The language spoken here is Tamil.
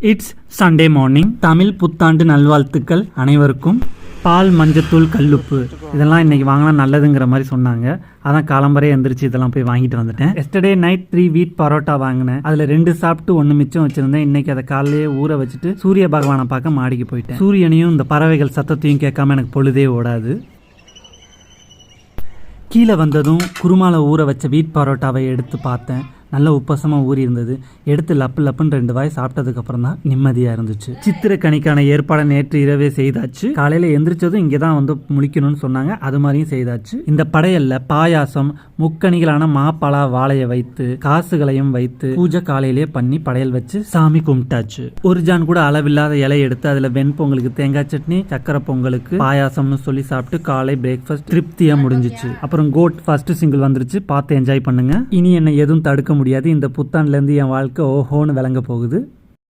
It's Sunday morning. தமிழ் புத்தாண்டு நல்வாழ்த்துக்கள் அனைவருக்கும். பால், மஞ்சத்தூள், கல்லுப்பு இதெல்லாம் இன்னைக்கு வாங்கினா நல்லதுங்கிற மாதிரி சொன்னாங்க. அதான் காலம்பரே எந்திரிச்சு இதெல்லாம் போய் வாங்கிட்டு வந்துட்டேன். எஸ்டர்டே நைட் 3 வீட் பரோட்டா வாங்கினேன். அதில் 2 சாப்பிட்டு 1 மிச்சம் வச்சிருந்தேன். இன்னைக்கு அதை காலையிலேயே ஊற வச்சுட்டு சூரிய பகவானை பார்க்க மாடிக்கு போயிட்டேன். சூரியனையும் இந்த பறவைகள் சத்தத்தையும் கேட்காம எனக்கு பொழுதே ஓடாது. கீழே வந்ததும் குருமால ஊற வச்ச வீட் பரோட்டாவை எடுத்து பார்த்தேன். நல்ல உப்பசமாக ஊறி இருந்தது. எடுத்து லப்பு லப்புன்னு 2 வாய் சாப்பிட்டதுக்கப்புறம் தான் நிம்மதியாக இருந்துச்சு. சித்திரக்கனிக்கான ஏற்பாடை நேற்று இரவே செய்தாச்சு. காலையில் எந்திரிச்சதும் இங்கே தான் வந்து முழிக்கணும்னு சொன்னாங்க. அது மாதிரியும் செய்தாச்சு. இந்த படையல்ல பாயாசம், முக்கணிகளான மாப்பழா வாழையை வைத்து காசுகளையும் வைத்து பூஜை காலையிலேயே பண்ணி படையல் வச்சு சாமி கும்பிட்டாச்சு. ஒரு ஜான் கூட அளவில்லாத இலை எடுத்து அதில் வெண்பொங்கலுக்கு தேங்காய் சட்னி, சக்கரை பொங்கலுக்கு பாயாசம்னு சொல்லி சாப்பிட்டு காலை பிரேக்ஃபாஸ்ட் திருப்தியாக முடிஞ்சிச்சு. அப்புறம் கோட் ஃபர்ஸ்ட் சிங்கிள் வந்துருச்சு. பார்த்து என்ஜாய் பண்ணுங்க. இனி என்னை எதுவும் தடுக்க முடியாது. இந்த புத்தாண்டுலேருந்து என் வாழ்க்கை ஓஹோன்னு விளங்க போகுது.